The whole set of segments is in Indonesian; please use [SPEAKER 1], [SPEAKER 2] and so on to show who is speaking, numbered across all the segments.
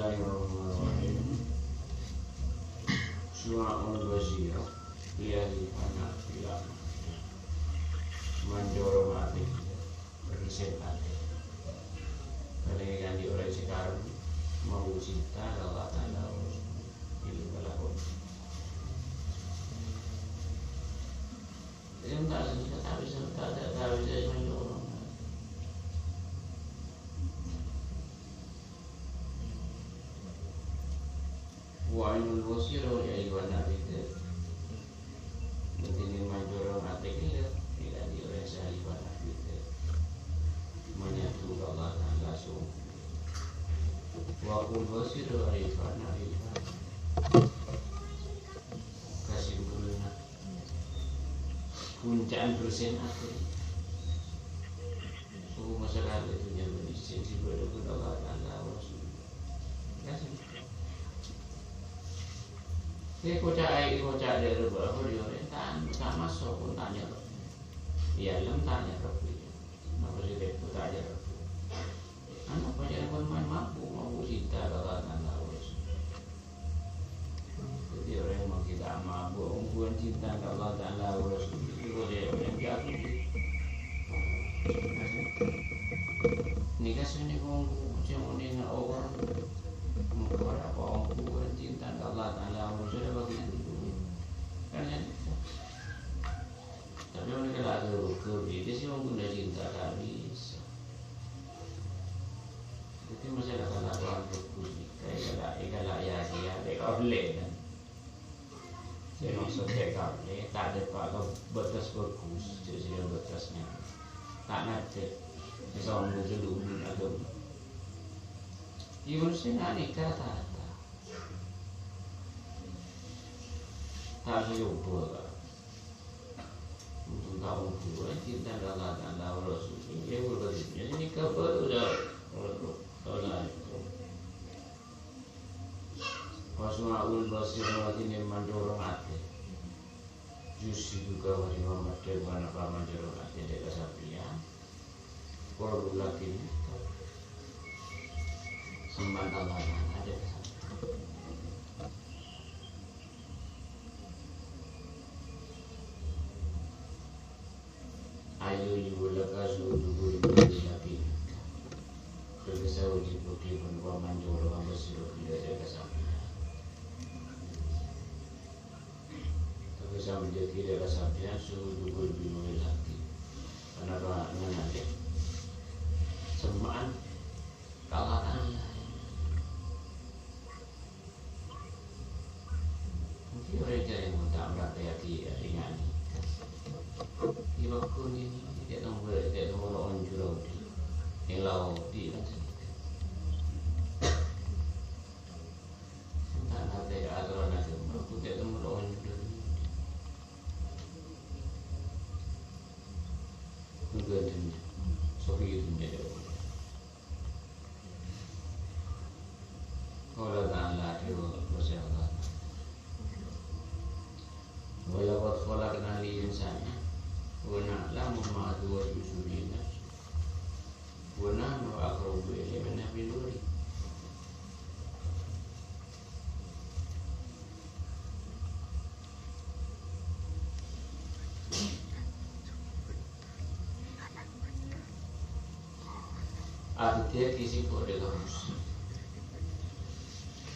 [SPEAKER 1] Bismillahirrahmanirrahim. Su'a'un basirah Liyahi anak bilang Manjoro mati Berisen hati Kalian di orang sekarang Mau cinta Allah Ta'ala Ilu balakun Jadi tak bisa menjorong Wa'inul wasiro ya iwan nabite Mungkin manjurong atiknya Tidak dioresa iwan nabite Menyatu Allah dan langsung Wa'ul wasiro ya iwan nabite Kesimpulannya Puncaan persen atik Suhu masyarakat itu nyaman Sensi berdekat Allah dan langsung Kasih Dia kocak dia berapa dia rentan sama so pun tanya loh. Iya lem tanya loh. Nama si dia pun tanya loh. Anak pacaran pun main mampu cinta kalau tanah harus. Jadi orang yang mau kita mabuk ungguan cinta kalau tanah harus itu dia orang jago. Nikah sini unggu cuma ni nak orang. Mungkin apa ungguan cinta kalau tanah harus sudah begitu. Kan? Tapi mereka tak tahu kerja sih orang guna cinta tak bisa. Jadi masalah kalau fokus kayak kalau ya dia boleh kan. Saya maksud tak boleh tak ada apa batas fokus jadi batasnya tak nanti misalnya dulu agama. Ibu sih nak nikah tak lupa lah. Untuk tahun dua kita dah Rasul. Dia berkata ini kabar sudah tahun itu. Wasmaul basirah ini mandorong hati. Justru juga wali Muhammad dengan apa mandorong hati dekat sapian. Kalau lagi sembah Allah ada. Ayo yulaka sudu lagi lagi. Berbisa wajib bukti pun waman joro hamba siru tidak jaga sampai. Tapi sampai dia tidak sampai sudu lebih lagi. Kenapa nanti semaan kalah mungkin orang cari muntah berapa ya ringan. Ibu kun ini tidak tahu orang jurau di laut di tak ada aturan agama aku tidak tahu orang jurau mungkin sopi itu menjadi kalau tak ada bersalah walaupun sekolah kenali insanya wana lamu ma'adwa yusurina wana no akrobu ini menafiluri artinya kisi kode kamus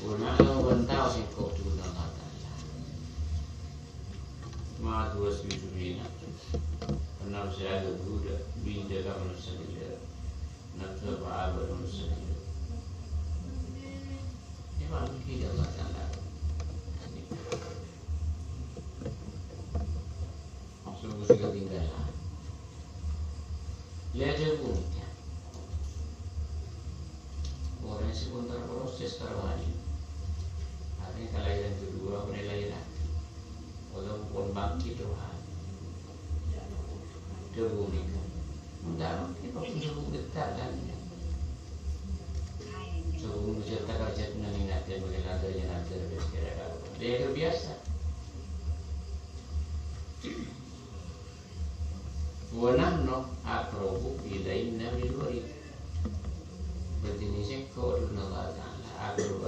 [SPEAKER 1] wana lo bantau si kode dengan ma'adwa yusurina nafsu ada buda bida kamu saja nafsu apa kamu saja ini malu tidak masalah sungguh sudah tinggalan lihat je punya orang sebentar proses terwani artinya kelahiran kedua penilaian walaupun bangkit rohani kebumikan, mudah kita perlu dekat dan sebelum cerita kerja penaminat yang bagaimana nanti dia terbiasa. Wanahno akrobu ilain nabi luari berjenisnya kau Allah Taala akrobu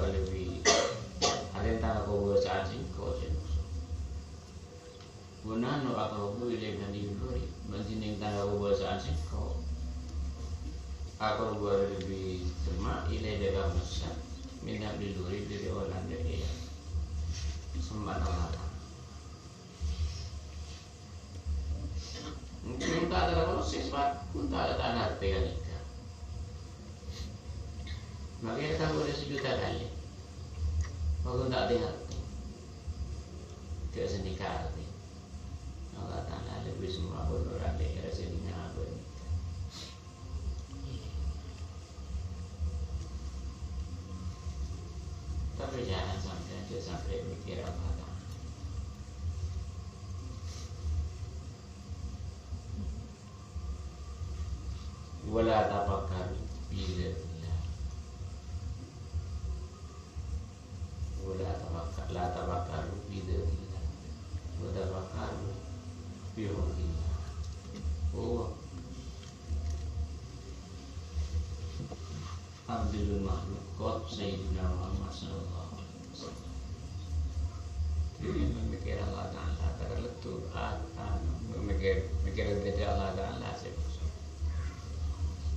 [SPEAKER 1] Aku gua lebih terma ilai dalam masa minat diluri dari orang dari sembah Allah. Mungkin tak ada proses pak, pun tak ada tanah pegang ikan. Makanya kan boleh sejuta kali, walaupun tak dengar ke sendika arti. Allah Taala lebih semua berulang dari sendika apa ini. Tapi jangan sampai mikir Allah Taala. Wala tafakkaru fi dzikrillah. La tafakkaru fi dzikrillah. Wa tafakkaru fi hukmillah. Oh. Abdul Makhluk Sayyidina Muhammad sallallahu alaihi wasallam. Jadi memikir Allah Ta'ala terletur memikir dari Allah Ta'ala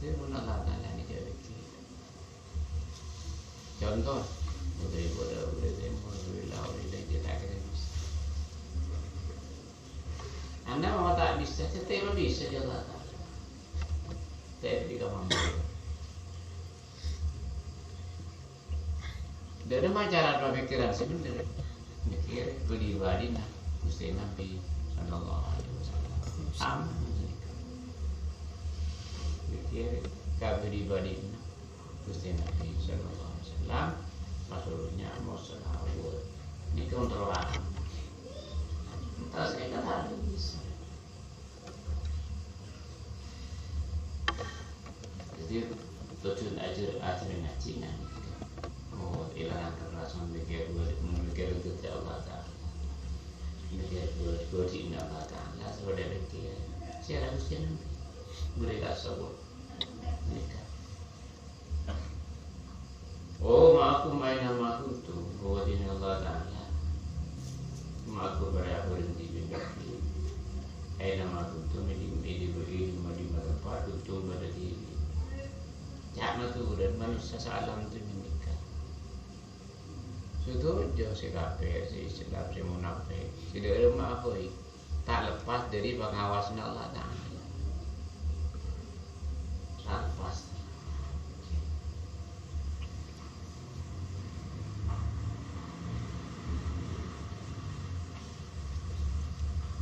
[SPEAKER 1] dia pun Allah Ta'ala ni dia fikir. Contoh boleh tempoh dia tak kena bisa. Anda mau tak bisa, tetap bisa dia Allah Ta'ala. Tetap di kamar. Dari mana cara pemikiran sebenarnya? Mikir pribadi nah, Gusti Nabi sallallahu alaihi wasallam. Sama mikir pribadi nah, Gusti Nabi sallallahu alaihi wasallam. Maksudnya mau selawat. Ini kontrolan. Entah saya kata bisa. Jadi tujuan ajar ngaji nanti. Oh, ilahan keras memikir itu Allah Ta'ala. Mikir bodi Allah Ta'ala sebagai mikir. Siapa Gusti Nabi? Mereka sebut mereka. Oh, ma'akum aina ma kuntum wa dina Allah Ta'ala. Ma'akum berhenti bidaki. Aina ma kuntum ini beri di tempat kuntum berdiri. Jangan tu dan manusia salam tu menikah. Sudah jauh sekape, si Islam, si munafik, tidak ada maafoi, tak lepas dari pengawasan Allah Ta'ala. Tak lepas.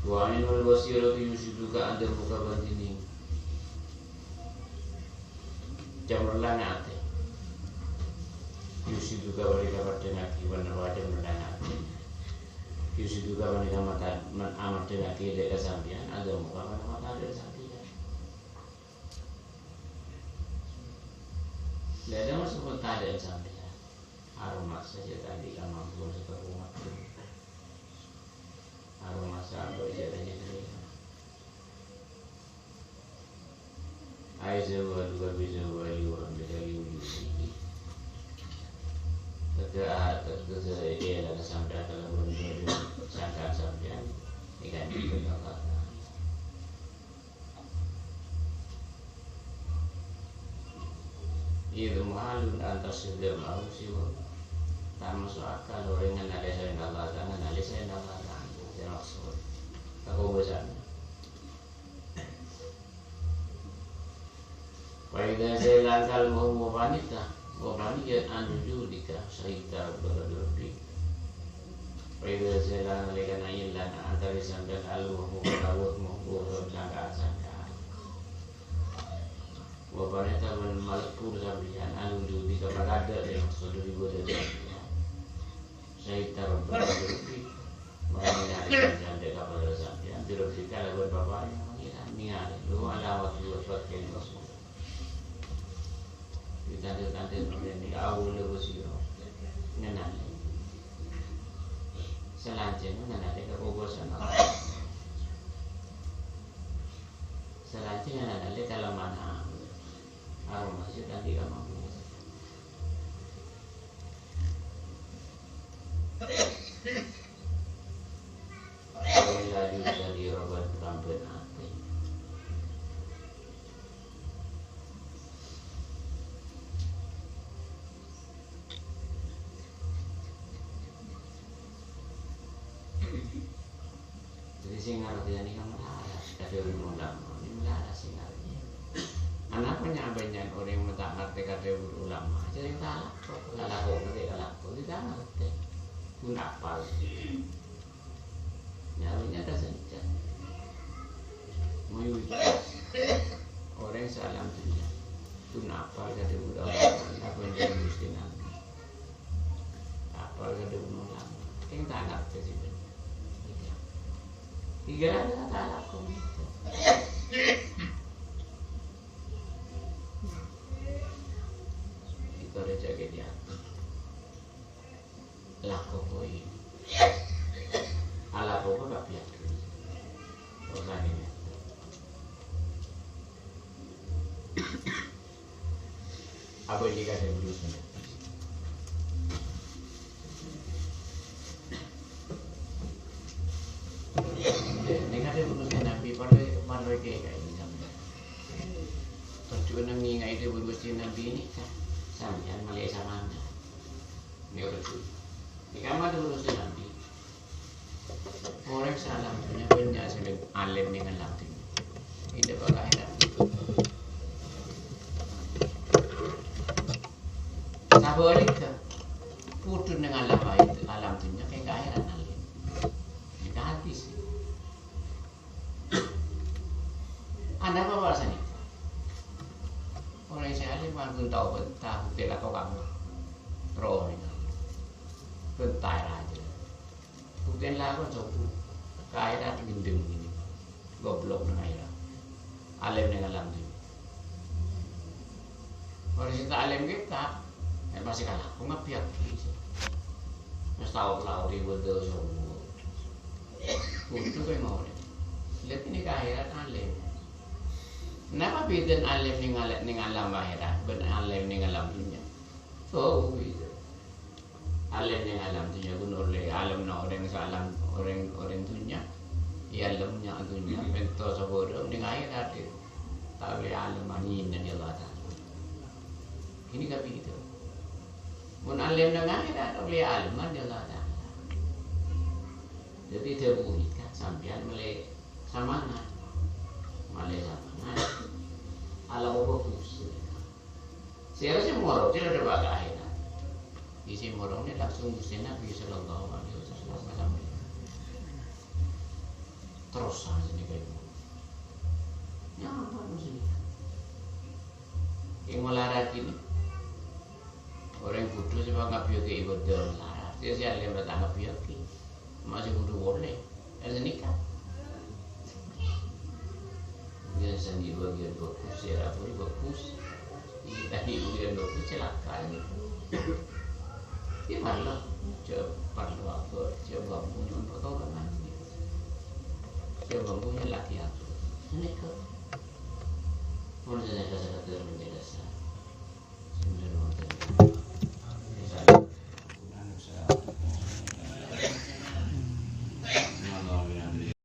[SPEAKER 1] Wa ainul basiratu yusiduka anda buka batini. Jamurlah ngate. Yusi juga balik kabar denaki benar wajib mendenaki. Yusi juga balik amat denaki dek kesampian ada muka pada mata ada kesampian. Ada masuk tak ada kesampian. Aroma saja tadi kamar pun seperti rumah. Aroma sampai jadinya kering. Aisyah juga bisa balik dari Yusi. Terus dia ada sampai dalam bentuk sangkaan sampean ikan itu Allah. Itu mahalun antar sebelah mau siwa. Tak masuk akal orang yang ada saya Allah dan ada saya Allah dan maksud. Aku bosan. Pada saya langkal mau wanita. Wabani ya anu judika cerita berlebih. Pada jalan lekan ilan antara sambil alu mukawat mukawat sangka. Wabani taman malpur sambilan anu judika berada yang sudah dibuat cerita berlebih. Mengenai sambil kapal sambilan berlebih kalau berbapaknya mengira lu ala waktu pakai masuk. Tante di awal lebih ngenal. Selanjutnya ngenal ke obosan. Selanjutnya ngenal kalau mana aroma sudah di kamar. Lagi dari Robert Campbell. sing ngarep ini kamu laras kade ulama ini laras sing ngarepnya anak penyampaian orang yang tak ngerti kade ulama jadi salah kok ngerti tidak ngerti pun apa nyarinya ada saja mau orang salam dunia pun apa kade ulama apa yang mesti nabi apa kade ulama yang tak ngerti sih tiga ada salah kok itu ada jaga dia laku koi ala kok gak biar orang ini apa yang dikasih dulu sebenarnya ini kan ada urusan nabi pada kayak ini sampai tujuan yang ngingai itu urusan nabi ini kan sampai Malaysia mana ini urusan ini kan ada urusan nabi orang salam punya banyak sebab alim dengan latih ini bagaimana sabar itu putus dengan alam dunia kayak kairan alim ini habis. Anda apa alasan itu? Orang saya ini malah tahu betah, tidak tahu kamu, roh ini, bentai aja. Buktiin lah kan coba, kaya ada gendeng ini, goblok dengan air, alim dengan alam ini. Orang kita alim kita, masih kalah, kok nggak pihak sih? Mas tahu di bodoh semua, bodoh kayak mau deh. Lihat ini kaya alim. Kenapa beda alim ning alam akhirat, ben alim ning alam dunia? So beda. Alim ning alam dunia gunur le alam na orang salam orang dunia. Ya alamnya dunia bento sabodo ning akhirat itu. Tak boleh alam ani dan Allah Taala. Ini kan begitu. Mun alim ning akhirat tak boleh alam dan Allah Taala. Jadi dia bukan sampean mulai samana. Malay sama alam fokus seharusnya morong tidak ada bagai akhirat isi morongnya langsung Gusti Nabi sallallahu alaihi wasallam terus saja nih kayak ya apa maksudnya yang melarat ini orang bodoh sebab nggak biar ke ibadah melarat dia sih alim datang nggak biar ke masih bodoh boleh ada nikah dia sendiri bagian bagus ya aku ini bagus tadi bagian bagus celaka ini malah coba apa coba punya pertolongan coba punya laki aku ini kok menurut saya menjadi